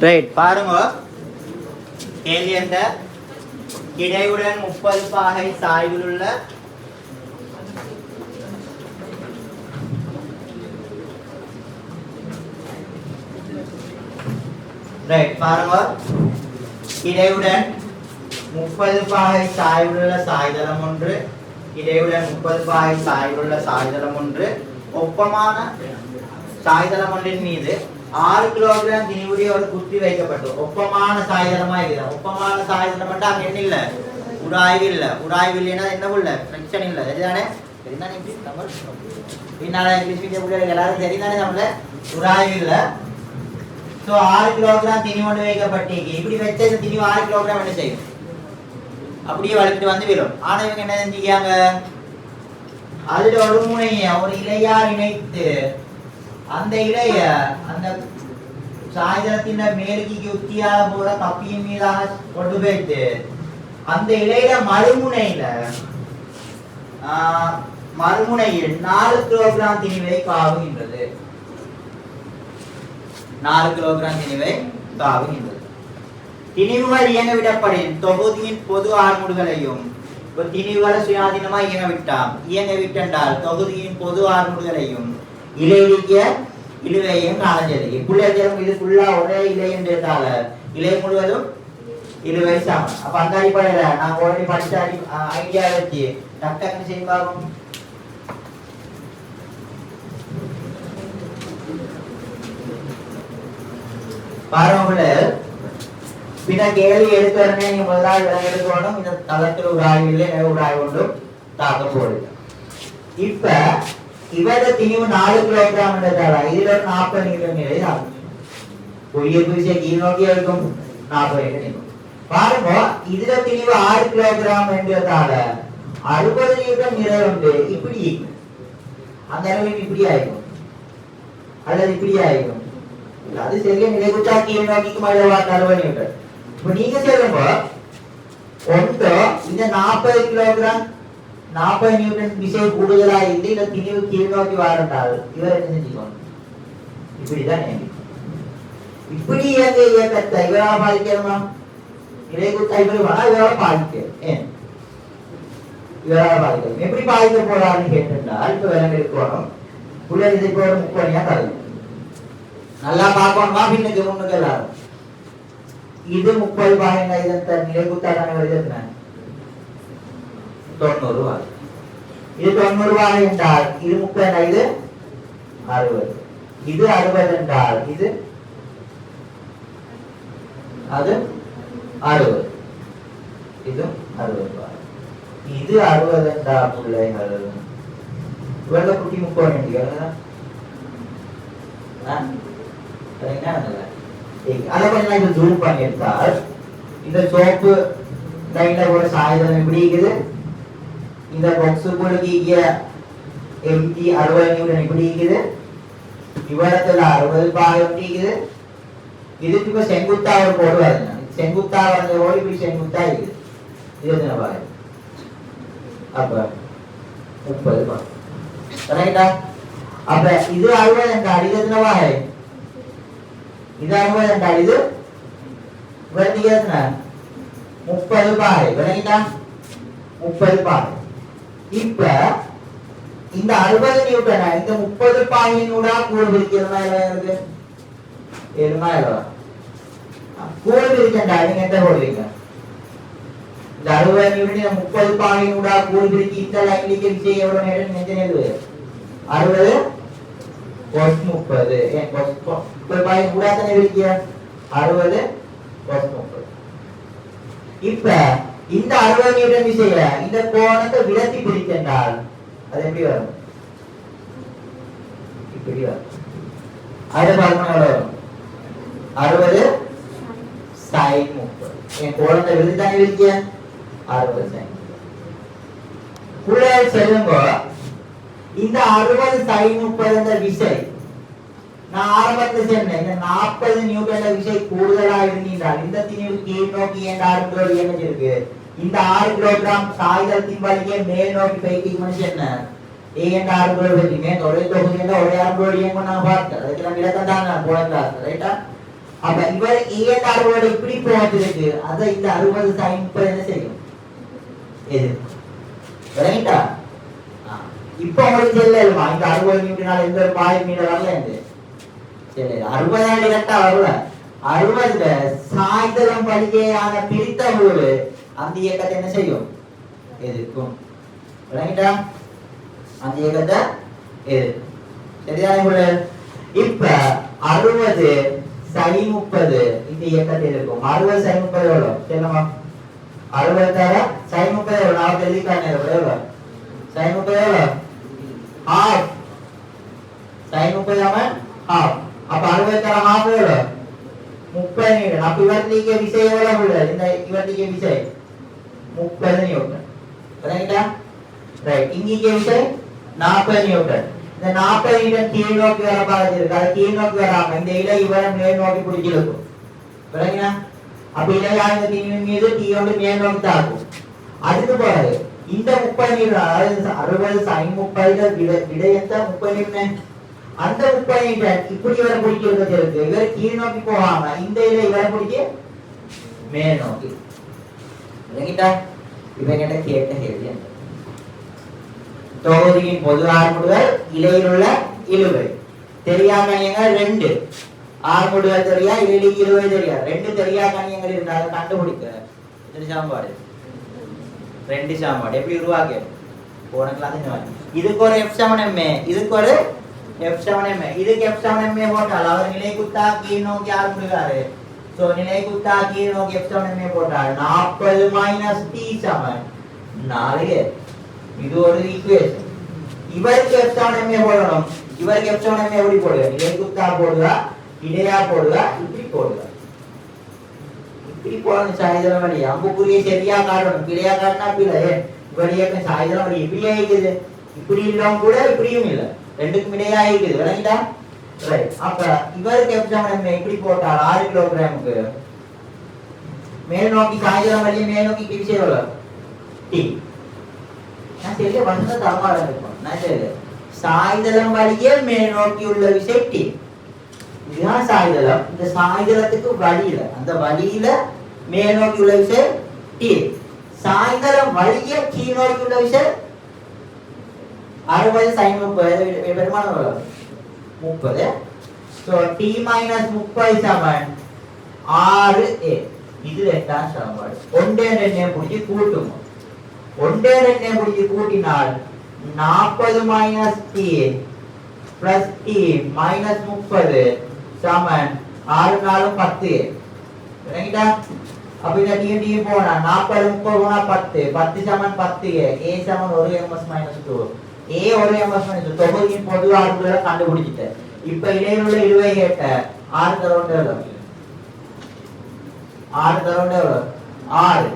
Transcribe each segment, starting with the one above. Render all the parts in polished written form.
Right பாருங்க. கேள்வி என்ற கிடையுடன் 30 பாகை சாய்வில் உள்ள ரைட் பாருங்க. கிடையுடன் 30 பாகை சாய்வில் உள்ள சாய்தளம் ஒன்று, கிடையுடன் 30 பாகை சாய்வில் உள்ள சாய்தளம் ஒன்று, ஒப்பமான சாய்தளம் ஒன்றின் மீது 6 கிலோகிராம் திணிவுடைய ஒரு குத்தி வைக்கப்பட்டு ஒப்பமான சாய்தளமா இருக்கிற ஒப்பமான சாய்தளம் மட்டும் அங்க என்ன இல்ல, உராய்வு இல்ல. உராய்வு இல்லைன்னா என்ன உள்ள பிரச்சனை இல்லை. சரிதானே? சரிதானே? பின்னால இங்கிலீஷ் மீடியம் எல்லாரும் சரிதானே? நம்மள உராய்வு இல்லை. ஸோ 6 கிலோகிராம் திணி கொண்டு வைக்கப்பட்டீங்க. இப்படி வச்ச இந்த திணி 6 கிலோகிராம் என்ன செய்யும்? அப்படியே வளர்த்துட்டு வந்து விடும். ஆனா இவங்க என்ன செஞ்சுக்காங்க, அதுல ஒரு முனைய ஒரு இலையால் இணைத்து அந்த இலைய அந்த சாய்தளத்தின் மேலுக்கு உத்தியாக போற கப்பியின் மீதாக கொண்டு போயிட்டு அந்த இலையில மறுமுனையில் 4 கிலோகிராம் திணிவை காவுகின்றது. 4 கிலோகிராம் திணிவை காவுகின்றது. திணிவுகள் இயங்க விடப்படின் தொகுதியின் பொது ஆர்முடுகளையும் திணிவுகளை சுயாதீனமா இயங்க விட்டால் தொகுதியின் பொது ஆர்முடுகளையும் இலையிலிய இழுவையும் காலஞ்செய்து புள்ளைகளும் இது ஃபுல்லா ஒரே இலை என்றால இலை முழுவதும் இழுவை சமம். அப்ப அந்த அடிப்படையில நான் ஆல்ரெடி படிச்ச ஐடியா வச்சு டக்குன்னு செய்ய பார்ப்போம். பாருங்க, பின்ன கேள்வி எடுக்கிறனே நீங்க முதலாவது விலங்கு எடுக்கணும். இந்த தளத்தில் ஒரு ஆய்வு இல்லை, ஒரு ஆய்வு ஒன்றும் தாக்க போடுது. இப்ப இவர திணிவு 4 கிலோகிராம் என்றதால இதுல 40 நிமிடம் நிலை ஆகும். பொய்யை கீழ் நோக்கி இருக்கும் 40 நிமிடம். பாருங்க, இதுல திணிவு 6 கிலோகிராம் என்றதால 60 நிமிடம் நிலை உண்டு. இப்படி அந்த அளவுக்கு இப்படி ஆயிடும் அல்லது இப்படி ஆயிடும். அது சரியா நிலை குற்றா கீழ் நோக்கிக்கு மேல 60 நிமிடம். இப்ப நீங்க சொல்லுங்க, ஒன்று இந்த 40 கிலோகிராம் 40 நியூட்டன் விசை கூடுதலா இருந்து இல்ல திணிவு கீழ் நோக்கி வாரண்டால் இவர் என்ன செஞ்சுக்கணும்? இப்படிதான் இப்படி இயக்கத்தை இவரால் பாதிக்கணுமா? நிலை குற்றா இவர் வேணா இவரால் பாதிக்க இவரால் பாதிக்கணும். எப்படி பாதிக்க போறாருன்னு கேட்டிருந்தால் இப்ப விலங்கு இருக்கணும். புள்ள இதை போற 30 தரணும். நல்லா பார்க்கணுமா? பின்னுக்கு முன்னுக்கு எல்லாரும் இது 30 பாயிண்ட் இதன் நிலை குத்தாதான வருதுன்னா 90 ரூபாய். இது 90 ரூபாய் என்றால் இது 30 இது 60. இது 60 என்றால் இது அது 60. இது 60 ரூபாய். இது 60 என்றால் பிள்ளைகள் இவங்க குட்டி 30 நினைக்கிறீங்களா? அதை கொஞ்சம் இப்ப ஜூம் பண்ணி எடுத்தால் இந்த சோப்பு லைன்ல கூட சாயுதம் எப்படி இருக்குது? இந்த பாக்ஸுக்குள்ள எம்டி 60 நியூட்டன் இப்படி இருக்குது. இவரத்துல 60 பாகம் இருக்குது. இதுக்கு இப்ப செங்குத்தா ஒரு கோடு வருது. செங்குத்தா வந்த கோடு இப்படி செங்குத்தா இருக்குது. இது எத்தனை பாகம்? அப்ப 30 பாகம். ரைட்டா? அப்ப இது 60 என்றால் இது எத்தனை பாகம்? இது 60 என்றால் இது வருது எத்தனை? 30 பாகம். விளங்கிட்டா? 30 பாகம். இப்ப இந்த 60 நியூட்டனை இந்த 30 பாயினூடா கூடு பிரிக்கிறதா இருக்கு? 7 கூடு பிரிக்கண்டா நீங்க என்ன போடுவீங்க? இந்த 60 நியூட்டனை 30 பாயினூடா கூடு பிரிக்கி இந்த லைன்லிக்கு விசை எவ்வளவு நேரம் நெஞ்ச நெழுது? 60 cos 30. ஏன் cos 30 பாயினூடா தானே பிரிக்கிய? 60 cos 30. இப்ப இந்த 60 நியூட்டன் விசைய இந்த கோணத்தை விலத்தி பிரித்தால் அது எப்படி வரும்? இப்படி வரும். அது ஃபார்முலா வரும் 60 sin 30. என் கோணத்தை விலத்தி தானே பிரிக்கிய 60 sin. புள்ளைய செல்லுங்க, இந்த 60 sin 30 என்ற விசை நான் ஆரம்பத்தில் சொன்னேன். இந்த 40 நியூட்டன்ல விசை கூடுதலா இருந்தால் இந்த திணிவு கீழ் நோக்கி இருக்கு. இந்த 6 கிலோகிராம் சாய்தளத்தின் வழியே மேல் நோக்கி போய்க்கு மனுஷன் ஏன் 6 கிலோகிராம் மேல் ஒரே தொகுதி ஒரே 6 கிலோகிராம் நான் பார்த்தேன். அதுக்கு நான் விளக்கம் தான் போன கிளாஸ். ரைட்டா? அப்ப இவர் ஏன் 60 இப்படி போகிறதுக்கு அதை இந்த 60 sin 30 என்ன செய்யும் எது ரைட்டா இப்போ உங்களுக்கு தெரியலமா இந்த 60 நியூட்டனால் எந்த ஒரு பாய் மீட்டர் வரல என்று சரி 60 டைரக்டா வரல 60 சாய்தளம் வழியேயான பிரித்த பொழுது அந்த இயக்கத்தை என்ன செய்யும் எதிர்க்கும் ரைட்டா அந்த இயக்கத்தை எதிர்க்கும் சரிதானே இப்ப 60 sin 30 இந்த இயக்கத்தை இருக்கும் 60 sin 30 எவ்வளவு சொல்லுமா 60 தர sin 30 எவ்வளவு நான் எழுதிக்கானே எவ்வளவு sin 30 எவ்வளவு half sin 30 அவன் half அப்ப 60 தர half எவ்வளவு 30 நியூட்டன் அப்ப இவர்லிக்கு விசை எவ்வளவு உள்ளது இந்த இவர்லிக்கு விசை 30 நியூட்டன் சரிங்களா ரைட் இங்கே விசை 40 நியூட்டன் இந்த 40 நியூட்டன் கீழ் நோக்கி வர பாருங்க அது கீழ் நோக்கி வராம இந்த இலை இவரம் மேல் நோக்கி பிடிச்சிருக்கும் சரிங்களா அப்ப இலையானது தீவின் மீது டீ வந்து மேல் நோக்கி தாக்கும் அதுக்கு பாரு இந்த 30 நியூட்டன் அதாவது 60 sin 30 விடை எந்த 30 நியூட்டன் அந்த 30 நியூட்டன் இப்படி வர பிடிக்கிறது இருக்கு இவர் கீழ் நோக்கி போகாம இந்த இலை இவரை பிடிச்சி மேல் நோக்கி சரிங்களா இவங்கிட்ட கேட்ட கேள்வி தொகுதியின் பொது ஆர்முடுகள் இலையில் உள்ள இழுவை தெரியா கணியங்கள் 2 ஆர்முடுகள் தெரியா இலையில் இழுவை தெரியா 2 தெரியா கணியங்கள் இருந்தாலும் கண்டுபிடிக்க எத்தனை சாம்பாடு 2 சாம்பாடு எப்படி உருவாக்க போன கிளாஸ் இதுக்கு ஒரு F7MA இதுக்கு ஒரு F7MA இதுக்கு F7MA போட்டால் அவர் நிலை குத்தா கீழ் நோக்கி ஆர்முடுகாரு சோ நிலை குத்தா கீழ் நோக்கி F7MA போட்டால் 40 - t சமம் 4 இது ஒரு ஈக்குவேஷன் இவருக்கு F7MA போடணும் இவருக்கு F7MA எப்படி போடுங்க நிலை குத்தா போடுங்க இடையா போடுங்க இப்படி போடுங்க இப்படி போடணும் சாய்தளம் வழி அம்புக்குரிய சரியா காட்டணும் இடையா காட்டினா பிள்ளை இவடியாக்க சாய்தளம் வழி இப்படியே இருக்குது இப்படி இல்லாம கூட இப்படியும் இல்லை ரெண்டுக்கும் இடையா இருக்குது விளங்கிட்டா ரைட் அப்ப இவருக்கு F7MA இப்படி போட்டால் 6 கிலோகிராமுக்கு மேல் நோக்கி சாய்தளம் வழியை மேல் நோக்கி இப்படி செய்யல டி நான் சரியா வந்து தரமாட இருக்கும் நான் சரி சாய்தளம் வழியே மேல் நோக்கி உள்ள விசை டி இதுதான் சாய்தளம் இந்த சாய்தளத்துக்கு வழியில அந்த வழியில மேல் நோக்கி உள்ள விசை டி சாய்தளம் வழியே கீழ் நோக்கி உள்ள விசை 60 sin 30 பெருமானம் எவ்வளவு 30 சோ t - 30 சமம் 6a இது ரெண்டாம் சமன்பாடு ஒன்றே ரெண்டே புடிச்சு கூட்டுங்க ஒன்றே ரெண்டே புடிச்சு கூட்டினால் 40 - t plus t minus 30 சமம் 6 4 10 சரிங்களா அப்ப இந்த t t போனா 40 30 போனா 10 10 சமம் 10 a சமம் 1 ms - 2 a 1 ms - 2 தொகுதியின் பொது ஆர்முடுகளை கண்டுபிடிச்சிட்டேன் இப்ப இடையில உள்ள இழுவை கேட்ட 6 தரவுண்டு எவ்வளவு 6 தரவுண்டு எவ்வளவு 6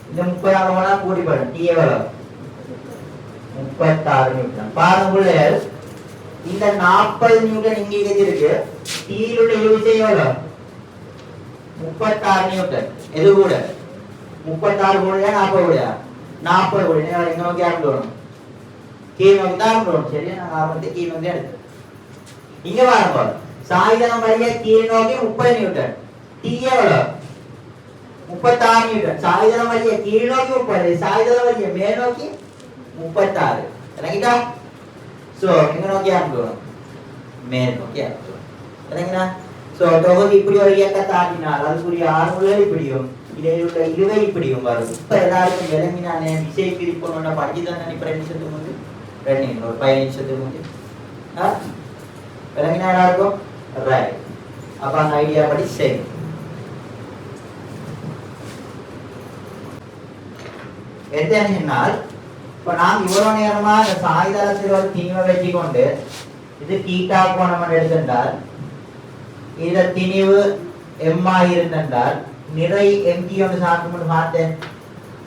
இந்த 30 போனா கூட்டி பாருங்க t எவ்வளவு 36 நியூட்டன் பாருங்க இந்த 40 நியூட்டன் இங்க இருக்கு t ல உள்ள இழுவிசை எவ்வளவு 36 நியூட்டன் எது கூட 36 கூடயா 40 கூடயா 40 கூட எங்க நோக்கி ஆரம்பிக்கணும் கீழ் நோக்கி தான் ஆரம்பிக்கணும் சரியா நான் ஆரம்பித்து கீழ் நோக்கி எடுத்து இங்க பாருங்க சாய்தளம் வழியா கீழ் நோக்கி 30 நியூட்டன் t எவ்வளவு 36 நியூட்டன் சாய்தளம் வழியா கீழ் நோக்கி 30 சாய்தளம் வழியா மேல் நோக்கி 36 சரிங்களா சோ எங்க நோக்கி ஆரம்பிக்கணும் மேல் நோக்கி ஆரம்பிக்கணும் சரிங்களா சோ தொகுதி இப்படி ஒரு இயக்கத்தை ஆட்டினால் அதுக்குரிய ஆர்முடுகள் இப்படியும் இடையில உள்ள இழுவை இப்படியும் வரும் இப்ப எல்லாருக்கும் விளங்கினானே விசை பிரிப்போம்னா படிச்சுதான் நினைப்ப 2 நிமிஷத்துக்கு முன்னாடி 2 ஒரு 15 நிமிஷத்துக்கு முன்னாடி விளங்கினா எல்லாருக்கும் ரைட் அப்ப அந்த ஐடியா படி செய்யும் எத்தனால் இப்ப நாம் இவ்வளவு நேரமா இந்த சாய்தளத்தில் ஒரு திணிவை வச்சு கொண்டு இது தீட்டா கோணம் எடுத்திருந்தால் இதுல திணிவு m ஆயிருந்தால் நிறை mg ஒன்று சாப்பிட்டு பார்த்தேன்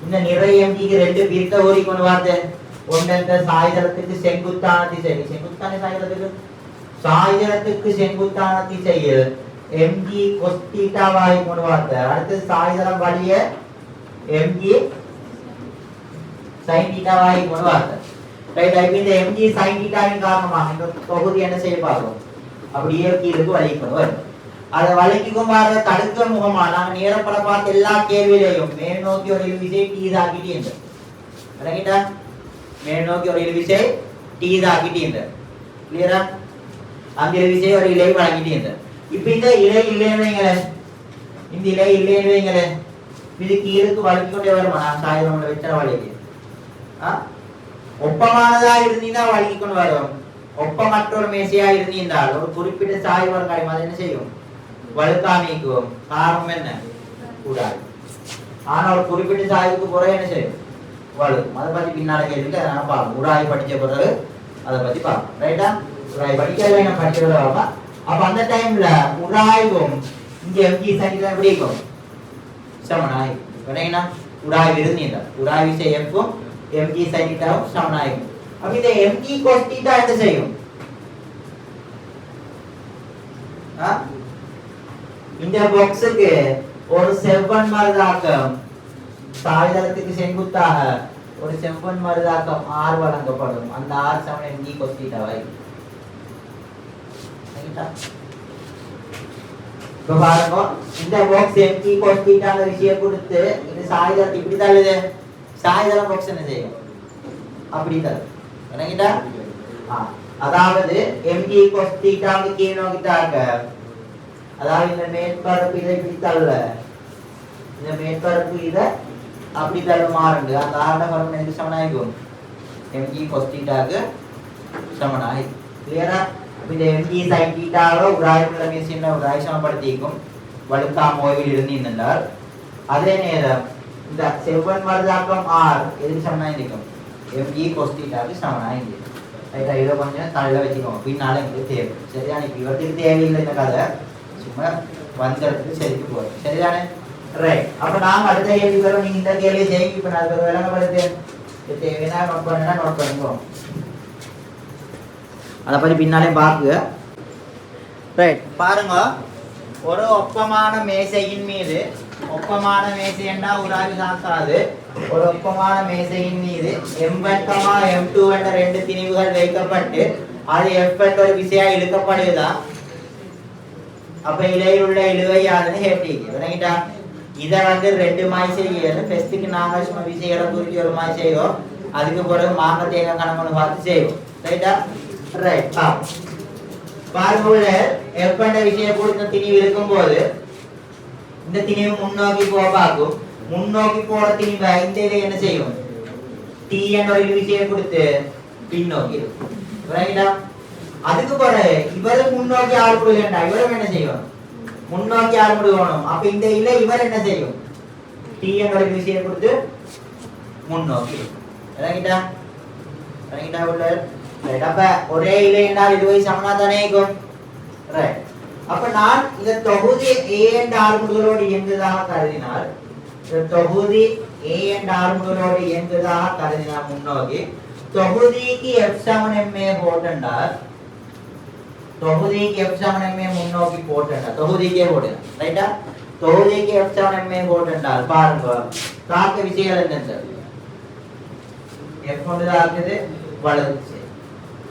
இந்த நிறை mgக்கு 2 பிரித்த ஓரி கொண்டு பார்த்தேன் ஒன்று இந்த சாய்தளத்துக்கு செங்குத்தான திசையில் செங்குத்தான சாய்தளத்துக்கு செங்குத்தான திசையில் mg cos θ வாய் கொண்டு பார்த்தேன் அடுத்து சாய்தளம் வழியே mg sin θ வாய் கொண்டு பார்த்தேன் ரைட் இப்போ இந்த mg sin θ இன் காரணமாக இந்த தொகுதி என்ன செய்ய பார்க்கிறோம் அப்படியே கீழுக்கு வழி கொண்டு வரும் அதை வலிக்கும் பாருங்க தடுக்க முகமா நாங்க நேரப்பட பார்த்து எல்லா கேள்வியிலையும் மேல் நோக்கி ஒரு இழுவிசை டீதாக்கிட்டு இருந்தேன் விளங்கிட்டா மேல் நோக்கி ஒரு இழுவிசை டீதாக்கிட்டு இருந்தேன் கிளியரா அந்த இழுவிசை ஒரு இலை வழங்கிட்டு இருந்தேன் இப்ப இந்த இலை இல்லைன்னு இந்த இலை இல்லைன்னு இது கீழுக்கு வலிக்கு கொண்டே வருமா நான் சாயுதம் வச்சா வலிக்கு ஒப்பமானதா இருந்தீங்கன்னா வலிக்கு கொண்டு வரும் ஒப்பமற்றொரு மேசையா இருந்தீர்கள் ஒரு குறிப்பிட்ட சாய்வர் கிடைக்கும் அது என்ன செய்யும் வலுக்காமிக்கும் காரணம் என்ன கூடாது ஆனா ஒரு குறிப்பிட்ட சாய்வுக்கு பிறகு என்ன செய்யும் வலுக்கும் அதை பத்தி பின்னால கேள்விக்கு அதனால பார்க்கணும் உராய் படிச்ச பிறகு அதை பத்தி பார்க்கணும் ரைட்டா உராய் படிக்கவே நான் படிக்கிறது அப்ப அந்த டைம்ல உராய்வும் இங்க எம்ஜி சைட்ல எப்படி இருக்கும் சமனாய் வினைனா உராய் இருந்தீர்கள் உராய் விஷயக்கும் எம்ஜி சைட்டாவும் சமனாயிருக்கும் அப்ப இந்த எம்ஜி cos θ என்ன செய்யும் இந்த பாக்ஸுக்கு ஒரு செவ்வன் மருதாக்கம் சாய்தளத்துக்கு செங்குத்தாக ஒரு செவ்வன் மருதாக்கம் r வழங்கப்படும் அந்த r சமம் mg cos θ வை இப்ப பாருங்க இந்த பாக்ஸ் mg cos θ ன்ற விஷயம் கொடுத்து இது சாய்தளம் இப்படி தள்ளுது சாய்தளம் பாக்ஸ் என்ன செய்யும் அப்படி தள்ளுது என்னங்கடா அதாவது mg cos θ க்கு கீழ் நோக்கிட்டாங்க அதாவது இந்த மேற்பரப்பு இதை இப்படி தள்ள இந்த மேற்பரப்பு இதை அப்படி தள்ள மாறுங்க அந்த ஆரட பரப்பு எனக்கு சமனாகும் mg cos θ க்கு சமனாய் கிளியரா இந்த mg sin θ ல உராய்வுள்ள மேசின உராய் சமப்படுத்திக்கும் வலுக்காம ஓய்வில் இருந்தீர்கள் அதே நேரம் இந்த செவ்வன் மருதாக்கம் r எதுக்கு சமனாய் இருக்கும் mg cos θ க்கு சமனாய் இருக்கு ரைட்டா இத கொஞ்சம் தள்ள வெச்சுக்கோங்க பின்னால உங்களுக்கு தேவை சரியான இவருக்கு தேவையில்லை இந்த கதை சும்மா வந்தறதுக்கு சரிக்கு போறோம் சரிதானே ரைட் அப்ப நாம அடுத்த கேள்வி வரும் நீங்க இந்த கேள்வி செய்யுங்க இப்ப நான் ஒரு விளங்கப்படுத்தேன் இது தேவைனா நோட் பண்ணுங்க அத பத்தி பின்னாலே பாக்குங்க ரைட் பாருங்க ஒரு ஒப்பமான மேசையின் மீது ஒப்பமான மேசை என்ன உராய்வு சாக்காது ஒரு ஒப்பமான மேசையின் மீது m1, m2 என்ற ரெண்டு திணிவுகள் வைக்கப்பட்டு அது f என்ற ஒரு விசையா இழுக்கப்படுதா அப்ப இலையில் உள்ள இழுவை யாருன்னு கேட்டீங்க விளங்கிட்டா இத வந்து ரெண்டு மாய் செய்யணும் ஃபர்ஸ்ட்க்கு நாங்க சும்மா விசைகளை குறிச்சி ஒரு மாய் செய்வோம் அதுக்கு பிறகு மாங்க தேங்க கணக்கு பார்த்து செய்வோம் ரைட்டா ரைட் பாருங்க f என்ற விசையை கொடுத்த திணிவு இருக்கும்போது இந்த திணிவு முன்னோக்கி போகாகும் முன்னோக்கி போற திணிவு இந்த இலை என்ன செய்யும் t என்ற ஒரு விசையை கொடுத்து பின்னோக்கி ரைட்டா அதுக்கு பிறகு இவரு முன்னோக்கி ஆள்படுவேண்டா இவரும் என்ன செய்யும் முன்னோக்கி ஆள்படுவோம் அப்ப இந்த இலை இவர் என்ன செய்யும் t என்ற ஒரு விசையை கொடுத்து முன்னோக்கி ரைட்டா ரைட்டா உள்ள ரைட் அப்ப ஒரே இலை என்றால் இதுவை சமனா தானே இருக்கும் ரைட் அப்ப நான் இந்த தொகுதி a என்ற ஆர்முகளோடு இயங்குவதாக கருதினால் இந்த தொகுதி a என்ற ஆர்முகளோடு இயங்குவதாக கருதினால் முன்னோக்கி தொகுதிக்கு f சமம் ma போட்டால் தொகுதிக்கு f சமம் ma முன்னோக்கி போட்டால் தொகுதிக்கே போடுங்க ரைட்டா தொகுதிக்கு f சமம் ma போட்டால் பாருங்க தாக்க விசைகள் என்ன f ஒன்று தாக்குது வலது திசை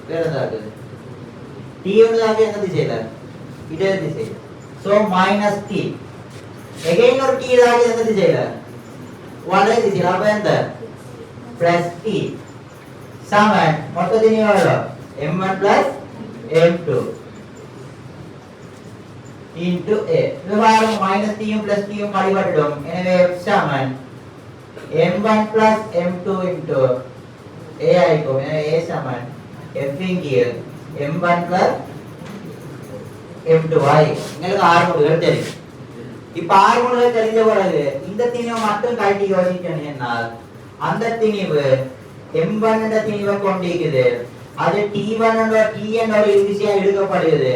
வேற தாக்குது t ஒன்று தாக்கு எந்த திசையில இதே திசை so minus t again ஒரு t தாக்கு எந்த திசையில வலது திசையில அப்ப என்ன plus t சமன் மொத்தத்தின் எவ்வளவு m1 plus m2 into a விவாரம் minus t யும் plus t யும் கழிவட்டும் எனவே f Saman m1 plus m2 into a ஆயிக்கும் எனவே a சமன் f இன் கீழ் m1 plus m2 ஆய் உங்களுக்கு ஆர்முடுகள் தெரியும் இப்ப ஆர்முடுகள் தெரிஞ்ச பிறகு இந்த திணிவை மட்டும் கழட்டி யோசிக்கணும்னா அந்த திணிவு m1 என்ற திணிவை கொண்டிருக்குது அது t1 என்ற t என்ற ஒரு விசையா இழுக்கப்படுகிறது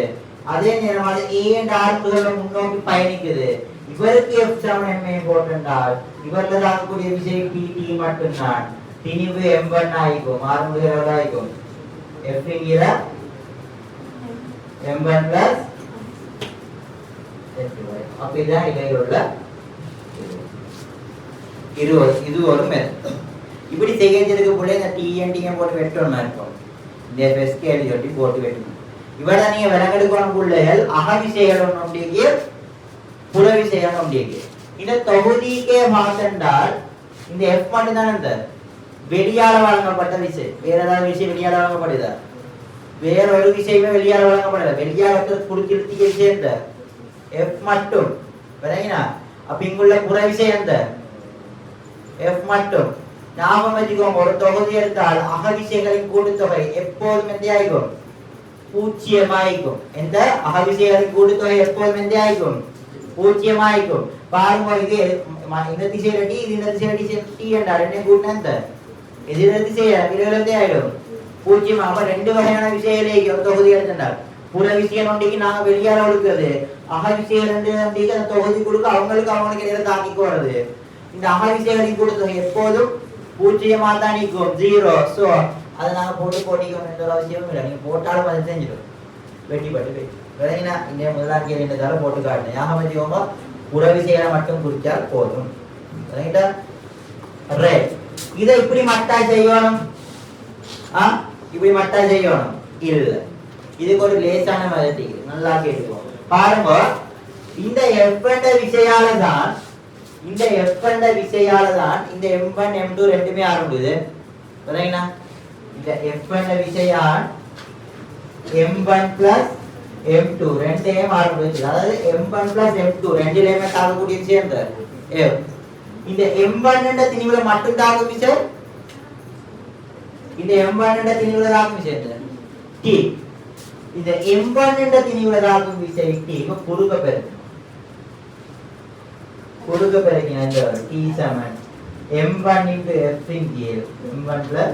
அதே நேரம் அது a என்ற ஆர்முடுகளோட முன்னோக்கி பயணிக்குது இவருக்கு f சமம் ma போட்டால் இவர்ல தாக்கக்கூடிய விசை t மட்டும்தான் திணிவு m1 ஆயிக்கும் ஆர்முடுகள் எவ்வளவு ஆயிக்கும் f இன் கீழ் m1 plus அப்ப இதான் இடையில உள்ள இது ஒரு மெத்தட் இப்படி செய்கிறதுக்கு போல இந்த tn போட்டு வெட்டணும் இருக்கும் இந்த ஸ்கேல் சொல்லி போட்டு வெட்டணும் இவட நீங்க விலங்கெடுக்கணும் பிள்ளைகள் அகவிசைகள் ஒன்றிய புற விசைகள் ஒன்றிய இந்த தொகுதிக்கே மாற்றண்டால் இந்த எஃப் மட்டும் தான் இந்த வெளியால வழங்கப்பட்ட விசை. வேற ஏதாவது விசை வெளியால வழங்கப்படுதா? வேற ஒரு விஷயமே வெளியால வழங்கப்படல. வெளியால குறுக்கிழுத்திய விசை இந்த எஃப் மட்டும். சரிங்களா? அப்ப இங்குள்ள புற விசை அந்த எஃப் மட்டும். ஞாபகம் வச்சுக்கோங்க, ஒரு தொகுதி எடுத்தால் அகவிசைகளின் கூட்டுத்தொகை எப்போதும் எந்த ஆயிக்கும்? பூஜ்ஜியமாயிக்கும். எந்த அகவிசைகளின் கூட்டுத்தொகை எப்போதும் எந்த ஆயிக்கும்? பூஜ்ஜியமாயிக்கும். பாருங்க, இது இந்த திசையில டி, இது இந்த திசையில டி என்றா ரெண்டையும் கூட்டினா இந்த எதிர திசையில இதுல எந்த ஆயிடும்? பூஜ்ஜியம். அப்ப ரெண்டு வகையான விசையிலே தொகுதி எடுத்தால் புற விசையம் ஒன்றைக்கு நாங்க வெளியால கொடுக்கிறது, அகவிசைகள் ரெண்டு அந்த தொகுதி கொடுக்க அவங்களுக்கு இடையில தாக்கிக்கு வருது. இந்த அகவிசைகளின் கூட்டுத்தொகை எப்போதும் பூஜ்ஜியமா தான் நிற்கும், 0. சோ அதை நாங்க போட்டிக்கணும் என்ற அவசியமும் இல்லை. நீங்க போட்டாலும் அதை செஞ்சிடும், வெட்டி விளங்கினா இந்த முதலாம் கேள்வி இந்த தர போட்டு காட்டுறேன். யாக வச்சுக்கோங்க, புற விசைகளை மட்டும் குறிச்சால் போதும். விளங்கிட்டா? ரைட். இதை இப்படி மட்டா செய்யணும், இப்படி மட்டா செய்யணும் இல்ல. இதுக்கு ஒரு லேசான மாதிரி நல்லா கேட்டுக்கோங்க. பாருங்க, இந்த எஃப் என்ற விசையால தான் இந்த M1 M2 ரெண்டுமே ஆரம்பிக்குது. சரிங்களா? இந்த F என்ற விசையால் M1 plus M2 ரெண்டையும் ஆரம்பிக்குது. அதாவது M1 plus M2 ரெண்டிலேயுமே தாக்கக்கூடிய விசை அந்த F. இந்த M1 என்ற திணிவுல மட்டும் தாக்கும் விசை, இந்த M1 என்ற திணிவுல தாக்கும் விசை T. இந்த M1 என்ற திணிவுல தாக்கும் விசை T. இப்ப கொடுக்க பெருக்கினா இந்த T Saman M1 into F in கீழ் M1 plus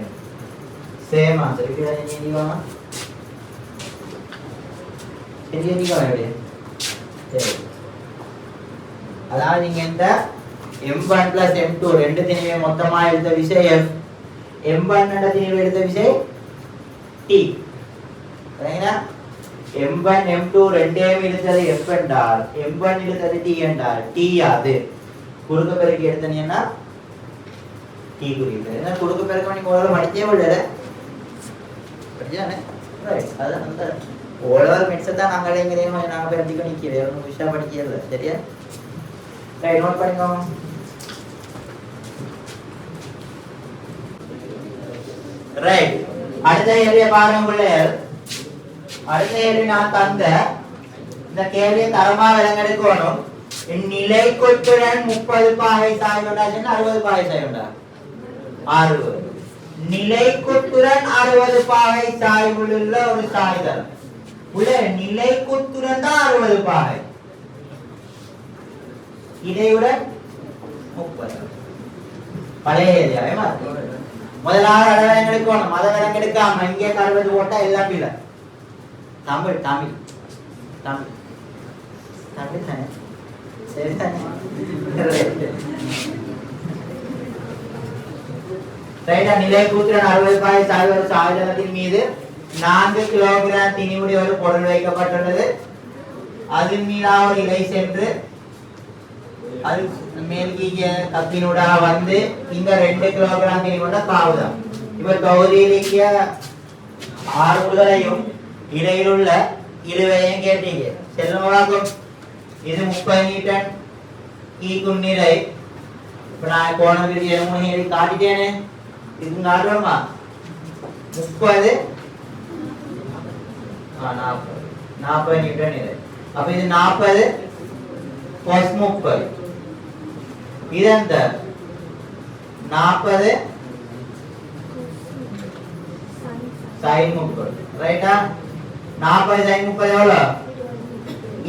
M. Same answer. இப்படி எழுதிக்கோங்க. எப்படி? சரி. அதாவது நீங்க இந்த M1 plus M2 ரெண்டு திணிவை மொத்தமா எழுத விசை F, M1 என்ற திணிவை எழுத விசை T. சரிங்களா? M1 M2 ரெண்டையும் இழுத்தது F என்றால் M1 இழுத்தது T என்றால் T யாது குறுக்க பெருக்கி எடுத்தீங்கன்னா T குறிப்பு. ஏன்னா குறுக்க பெருக்க நீங்க ஓரளவு படிச்சே விடல, படிச்சானே ரைட். அதான் அந்த ஓரளவு மெட்ஸ் தான் நாங்க இங்கேயும் நாங்க பெருக்கிக்க நிக்கிறோம், ஒரு விஷயம் படிக்கல. சரியா? ரைட், நோட் பண்ணிக்கோங்க. ரைட். அடுத்த கேள்வியை பாருங்க பிள்ளைகள். அடுத்த கேள்வி நான் தந்த இந்த கேள்வியை தரமா விளங்கெடுக்கணும். நிலை கொத்துடன் 30 பாகை சாய்வுண்டா, 60 பாகை சாய்வுண்டா? 60. நிலை கொத்துடன் 60 பாகை சாய்வுள்ள ஒரு சாய்தளம் உள்ள நிலை கொத்துடன் தான் 60 பாகை, இதையுடன் 30. பழைய ஏரியாவே மாற்று. முதலாவது அளவு எடுக்கணும், அதை விளங்கெடுக்காம இங்கே 60 போட்டா எல்லாம் இல்லை. தமிழ் தமிழ் தமிழ் தமிழ் தானே? சரி தானே? ரைட்டா? நிலை கூத்துடன் 60 பாகை சாய்வு சாய்தளத்தின் மீது 4 கிலோகிராம் திணிவுடைய ஒரு பொருள் வைக்கப்பட்டுள்ளது. அதன் மீதான ஒரு இலை சென்று அது மேல்கீழ கப்பினூடாக வந்து இந்த 2 கிலோகிராம் திணிவுண்ட பாவுதான். இப்ப தொகுதியிலேயே 6 உடலையும் இடையிலுள்ள இழுவையும் கேட்டீங்க. செல்வமாகும். இது 30 நியூட்டன் ஈக்கும் நிலை. இப்ப நான் கோண விதியை காட்டிட்டேனே, இது காட்டுறோமா? 30 40 நியூட்டன் நிலை. அப்ப இது 40 cos 30. இது அந்த 40 sin 30. ரைட்டா? 40 sin 30 எவ்வளவு?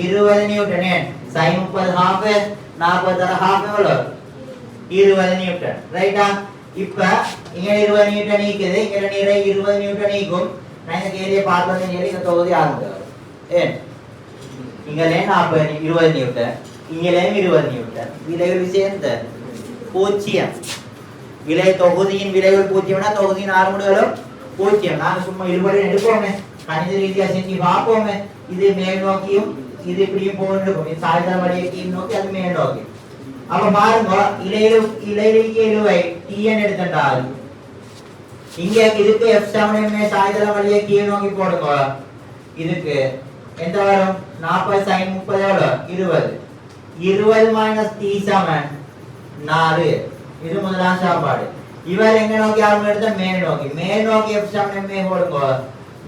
20 நியூட்டன். sin 30 half, 40 தர half எவ்வளவு? 20 நியூட்டன். ரைட்டா? இப்ப இங்க 20 நியூட்டன் ஈக்குது, இங்க நிறை 20 நியூட்டன் ஈக்கும். நான் இந்த கேள்வியை பார்த்தோம்னு சொல்லி இந்த தொகுதி ஆரம்பிச்சாரு. ஏன் இங்கலே 40 20 நியூட்டன், இங்கலேயும் 20 நியூட்டன். விளைவு விஷயம் பூஜ்ஜியம். விலை தொகுதியின் விளைவு பூஜ்ஜியம்னா தொகுதியின் ஆறுமுடுகளும் பூஜ்ஜியம். நாங்க சும்மா இருபடி எடுப்போமே, கணித ரீதியா செஞ்சு பார்ப்போமே. இது மேல் நோக்கியும் இது இப்படியும் போயிருக்கும். இது சாய்தள வழியை கீழ் நோக்கி, அது மேல் நோக்கி. அப்ப பாருங்க, இலையிலேயே இழுவை TN எடுத்தால் இங்க இதுக்கு f7m சாய்தள வழியே கீழ் நோக்கி போடுங்க. இதுக்கு எந்த வரும் 40 sin 30 எவ்வளவு 20 20 t சமன் 4. இது முதலாம் சமன்பாடு. இவர் எங்க நோக்கி ஆரம்பம் எடுத்த மேல் நோக்கி f7m போடுங்க.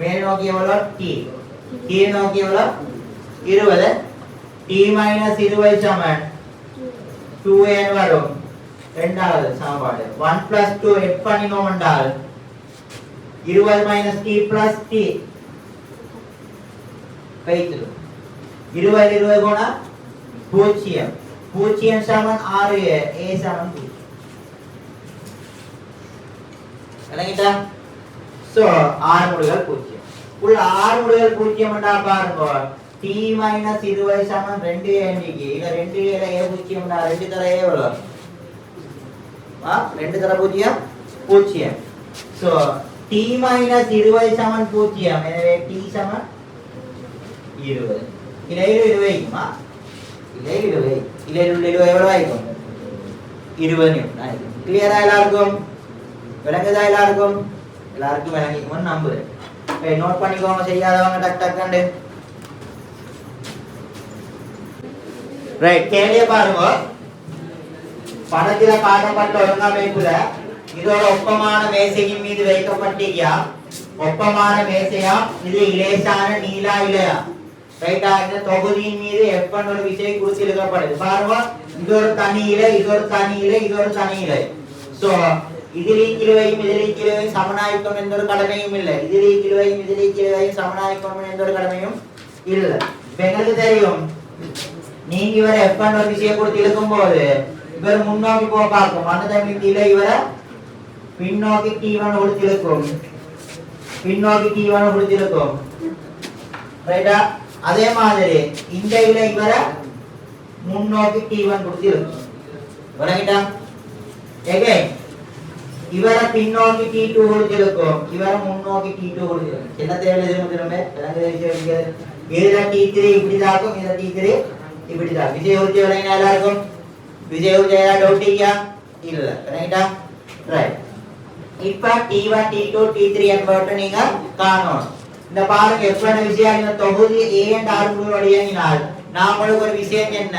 மேல் நோக்கி எவ்வளவு t கீழ் நோக்கி எவ்வளவு 20 t 20 சமன் 2n வரும். இரண்டாவது சமன்பாடு 1 plus 2 எட் பண்ணினோம் என்றால் 20 - t plus t வைத்து 20 20 போனா 0 0 சமன் 6 a சமன் 0. விளங்கிட்டா? சோ 6 முடிகள் 0 உள்ள 6 முடிகள் 0 என்றா பாருங்க t - 20 சமன் 2a இங்க இங்க 2a ல a 0 என்றா 2 தர a எவ்வளவு 2 தர 0 0. சோ t - 20 சமன் 0. எனவே t சமன் 20. இலையில 20 இருக்குமா? இலையில 20 எவ்வளவு ஆயிடும் 20 நியூட்டன் ஆயிடும். கிளியரா எல்லாருக்கும்? விளங்குதா எல்லாருக்கும்? எல்லாருக்கும் விளங்கிக்கும்னு நம்புறேன். நோட் பண்ணிக்கோங்க, செய்யாதவங்க டக் டக்குன்னு. ரைட், கேள்வியை பாருங்க. படத்துல காட்டப்பட்ட ஒழுங்கமைப்புல இதோட ஒப்பமான மேசையின் மீது வைக்கப்பட்டிருக்கியா? ஒப்பமான மேசையா? இது இலேசான நீலா இல்லையா? ரைட்டா? இந்த தொகுதியின் மீது f1 ஒரு விசை குறித்து எழுதப்படுது. பாருங்க, இது ஒரு தனி இலை, இது ஒரு தனி இலை, இது ஒரு தனி இலை. சோ இதிலீக்கிழுவையும் சமனாய்க்கும் என்ற ஒரு கடமையும் இல்லை. இதிலீக்கிழுவையும் சமனாய்க்கும் என்ற ஒரு கடமையும் இல்லை. எங்களுக்கு தெரியும், நீங்க இவரை f1 ஒரு விசையை கொடுத்து இழுக்கும் போது இவர் முன்னோக்கி போக பார்க்கும். அந்த டைம்ல இலை இவரை பின்னோக்கி t1 கொடுத்து இழுக்கும். பின்னோக்கி t1 கொடுத்து இழுக்கும். ரைட்டா? அதே மாதிரி இந்த இலை இவரை முன்னோக்கி t1 கொடுத்து இழுக்கும். விளங்கிட்டா? எகைன் இவரை பின்னோக்கி t2 கொடுத்து இழுக்கும். இவரை முன்னோக்கி t2 கொடுத்து இழுக்கும். என்ன தேவை திரும்ப இதுல t3 இப்படி தாக்கும், இதுல t3 இப்படி தான். விஜய் உறுதி விளங்கினா எல்லாருக்கும்? விஜய் உறுதி ஏதாவது டவுட் இல்லையா? இல்ல. விளங்கிட்டா? ரைட். இப்ப t1 t2 t3 என்பவற்றை நீங்க காணணும். இந்த பாருங்க, எப்பன விஷயம் இந்த தொகுதி a and r வழியாங்கினால் நாமளுக்கு ஒரு விஷயம் என்ன,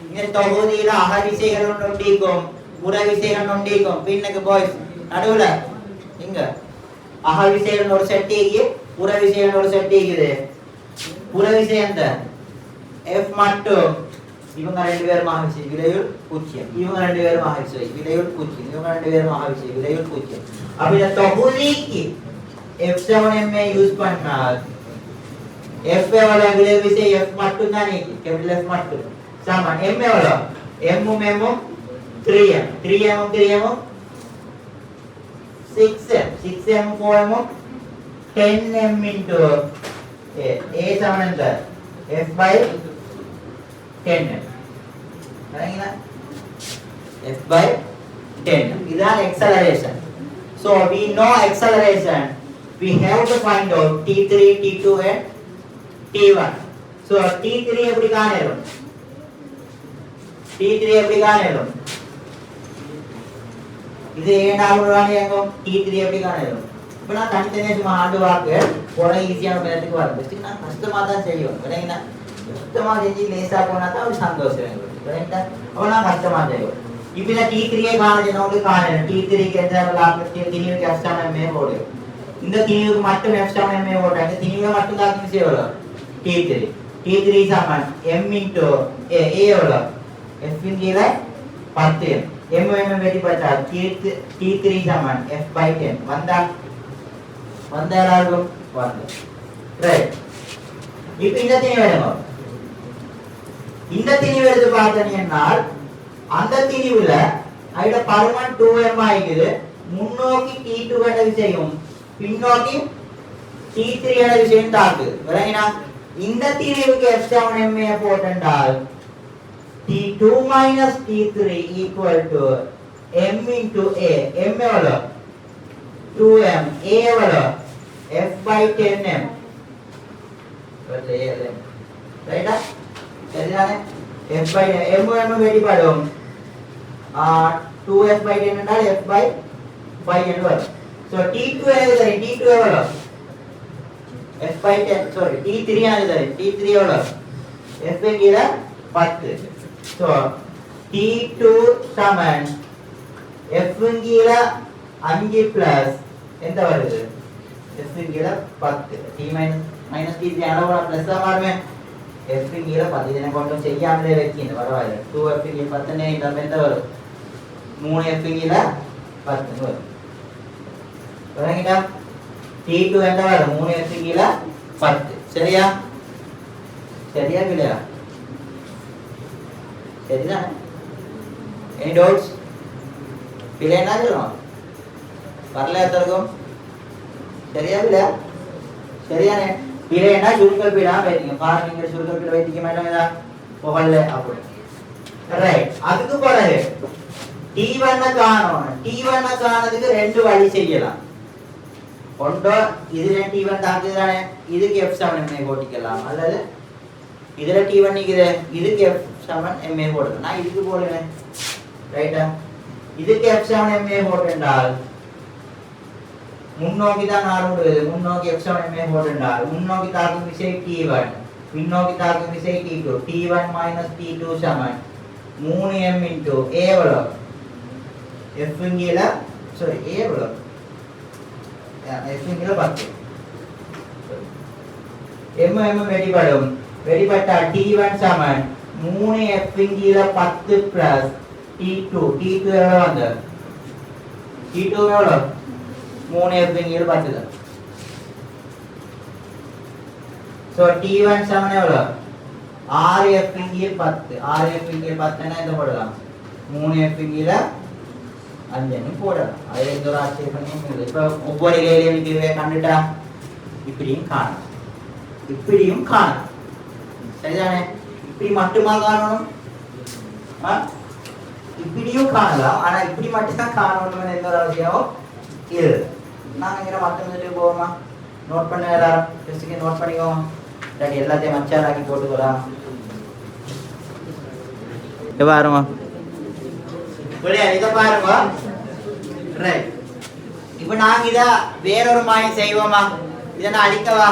இந்த தொகுதியில அக விசைகள் ஒன்றிக்கும் புற விசைகள் ஒன்றிக்கும். பின்னுக்கு பாய்ஸ் நடுவுல இங்க அக விசைகள் ஒரு செட் இருக்கு, புற விசைகள் ஒரு செட் இருக்குது. புற விசை அந்த f மட்டும் இவங்க ரெண்டு பேரும் ஆகிச்சு விலையுள் 0, இவங்க ரெண்டு பேரும் ஆகிச்சு விலையுள் 0, இவங்க ரெண்டு பேரும் ஆகிச்சு விலையுள் 0. அப்ப இந்த தொகுதிக்கு f7m யூஸ் பண்ணால் f எவ்வளவு விலை விசை f மட்டும் தான் இருக்கு, கேபிட்டல் f மட்டும் சமம் m எவ்வளவு m um m um 3m 3m um 3m um 6m 6m 4m um 10m into a சமம் என்ன f by 10m. சரிங்களா? f by 10m இதான் acceleration. So we know acceleration, we have to find out t3 t2 and t1. So t3 எப்படி காணணும்? t3 எப்படி காணணும்? இது ஏண்டாவது வாணியங்க t3 எப்படி காணணும்? இப்ப நான் தனித்தனியா சும்மா ஆண்டு வாக்கு போற ஈஸியான மெத்தடுக்கு வரது. நான் கஷ்டமா தான் செய்யும். சரிங்களா? கஷ்டமா செஞ்சு லேசா போனா தான் ஒரு சந்தோஷம் எனக்கு. சரிங்களா? அப்ப நான் கஷ்டமா செய்யும். இப்ப t3 காணணும், உங்களுக்கு காணணும். t3 க்கு எந்த லாபத்தை திணிவுக்கு f7m போடு. இந்த திணிவுக்கு மட்டும் f7m போடு. இந்த திணிவை மட்டும் தான் திணிவு எவ்வளவு? t3. t3 சமம் m into a எவ்வளவு? f இன் கீழ 10m. m m வெட்டி பார்த்தா t3 சமம் f by 10. வந்தா எல்லாருக்கும் வந்து. ரைட். இப்போ இந்த திணிவு எடுங்க. இந்த திணிவு எடுத்து பார்த்தீங்கன்னா அந்த திணிவுல ஐட பருமன் 2m ஆயிக்குது. முன்னோக்கி t2 கட்ட விசையும் பின்னோக்கி t3 கட்ட விசையும் தாக்கு. விளங்கினா? இந்த திணிவுக்கு f7m போட்டால் t2 minus t3 equal to m into a. m எவ்வளவு? 2m. a எவ்வளவு? f by 10m. ரைட்டா? சரிதானே? f by m m வெட்டி பாடும் 2f by 10 என்றால் f by 5 என்று வரும். So T2 என்னது சரி T2 எவ்வளவு f/10 sorry T3 என்னது சரி T3 எவ்வளவு f கீழ 10 so T2 சமன் f கீழ 5 plus எந்த வருது f கீழ 10 t minus t3 அளவோட பிளஸ் ஆ மாறுமே f கீழ 10 இதனை கொண்டு செய்யாமலே வெக்கிங்க பரவாயில்லை 2f கீழ 10 னே இந்த எந்த வரும் 3f கீழ 10 வரும் வரங்கடா t2 எந்த வரும் 3f கீழ 10 சரியா சரியா இல்லையா சரிதானே any doubts பிழை என்ன சொல்றோம் வரல தர்க்கம் சரியா இல்லையா சரியானே பிழைனா சுருக்கல் பிழை வைத்தீங்க பாருங்க சுருக்கல் பிழை வைத்தீங்க மேலங்கடா போகல அப்படி ரைட் அதுக்கு பிறகு t1 காணோம் t1 காணதுக்கு ரெண்டு வழி செய்யலாம் ஒன்று இதுல t1 தாக்குதானே இதுக்கு f7 ma போட்டுக்கலாம் அல்லது இதுல t1 நிக்குது இதுக்கு f7 ma போடுங்க நான் இதுக்கு போடுறேன் ரைட்டா இதுக்கு f7 ma போட்டால் முன்னோக்கி தான் ஆரம்பிடுது முன்னோக்கி f7 ma போட்டால் முன்னோக்கி தாக்கும் விசை t1 பின்னோக்கி தாக்கும் விசை t2 t1 t2 Saman 3m a எவ்வளவு f கீழ sorry a எவ்வளவு f கீழ 10 m வெடிபடும் வெடிபட்டா t1 சமன் 3f கீழ 10 plus t2 எவ்வளவு வந்து t2 எவ்வளவு 3f கீழ 10 தான் so t1 சமன் எவ்வளவு 6f கீழ 10 6f கீழ 10 னா என்ன போடலாம் 3f கீழ 5 ன்னு போடலாம் அது எந்த ஒரு ஆட்சேபனையும் இல்லை இப்ப ஒவ்வொரு இலையிலையும் இதுவே கண்டுட்டா இப்படியும் காணலாம் சரிதானே இப்படி மட்டுமா காணணும் இப்படியும் காணலாம் ஆனா இப்படி மட்டும் தான் காணணும்னு எந்த ஒரு அவசியம் இல்லை நாங்க இங்க மட்டும் சொல்லிட்டு போவோமா நோட் பண்ண எல்லாரும் டெஸ்ட்க்கு நோட் பண்ணிக்கோங்க இல்லாட்டி எல்லாத்தையும் மச்சாராக்கி போட்டுக்கலாம் பாருங்க இதை பாருங்க ரைட் இப்போ நாங்க இத வேறொரு மாதிரி செய்வோமா இதை நான் அழிக்கவா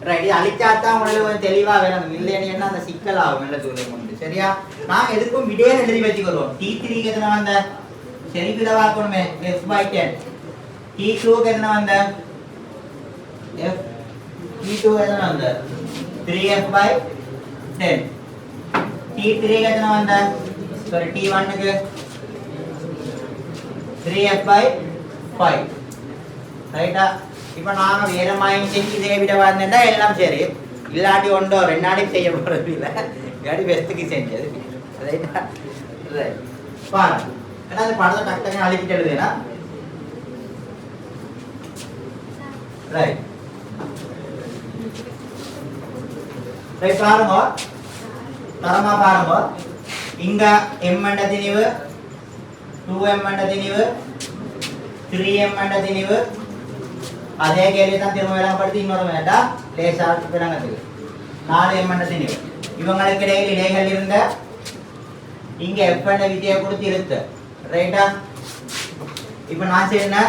ரைட் இது அழிச்சாதான் உங்களுக்கு கொஞ்சம் தெளிவா வேணும் இல்லைன்னா அந்த சிக்கல் ஆகும் இல்லை சொல்ல சரியா நான் எதுக்கும் விடையை எழுதி வச்சுக்கிறோம் t3 க்கு எத்தனை வந்த சரி விடவாக்கணுமே f/10 t2 க்கு எத்தனை வந்த f t2 எத்தனை வந்த 3f/10 t3 க்கு எத்தனை வந்த sorry t1 க்கு 3f/5 ரைட்டா இப்போ நாங்க வேற மாதிரி செஞ்சு இதே விட வந்தா எல்லாம் சரி இல்லாட்டி ஒன்றோ ரெண்டு நாளைக்கு செய்ய போறது இல்ல இல்லாட்டி பெஸ்ட்டுக்கு செஞ்சது ரைட்டா ரைட் பாருங்க ஏன்னா அந்த படத்தை டக்குன்னு அழிச்சிட்டு எழுதுனா ரைட் ரைட் பாருங்க தரமா பாருங்க இங்க m என்ற திணிவு 2m என்ற திணிவு 3m என்ற திணிவு அதே கேள்வி தான் திரும்ப விளங்கப்படுத்தி இன்னொரு வேண்டா லேசா விளங்கத்துக்கு 4m என்ற திணிவு இவங்களுக்கு இடையில் இடைகள் இருந்த இங்க f என்ற விதியை கொடுத்து இருக்கு ரைட்டா இப்போ நான் செய்யறேன்னா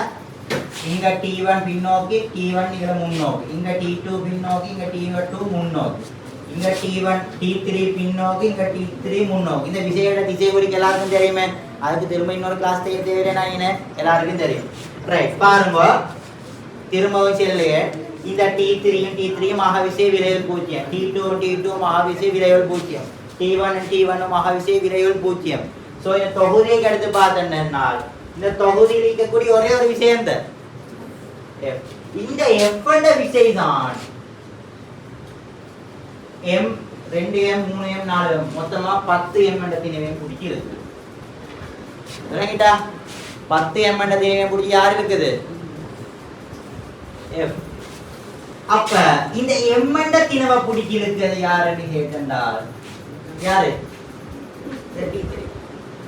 இங்க t1 பின்னோக்கி t1 இங்க முன்னோக்கி இங்க t2 பின்னோக்கி இங்க t2 முன்னோக்கி இங்க t1 t3 பின்னோக்கி இங்க t3 முன்னோக்கி இந்த விசையோட திசை குறிக்க எல்லாருக்கும் தெரியுமே அதுக்கு திரும்ப இன்னொரு கிளாஸ் தேவையான எல்லாருக்கும் தெரியும் ரைட் பாருங்க திரும்பவும் செல்லுங்க இந்த t3 யும் t3 யும் மகாவிசை விரைவில் 0 t2 மகாவிசை விரைவில் 0 t1 மகாவிசை விரைவில் 0 சோ இந்த தொகுதியை எடுத்து பார்த்தேன்னா இந்த தொகுதியில் இருக்கக்கூடிய ஒரே ஒரு விஷயம் தான் f இந்த f என்ற விசை தான் m 2m 3m 4m மொத்தமா 10m என்ற திணிவை பிடிச்சி இருக்கு சரிங்களா 10m என்ற திணிவை பிடிச்சி யார் இருக்குது f அப்ப இந்த m என்ற திணிவை பிடிச்சி இருக்குது யாருன்னு கேட்டேன்டால் யாரு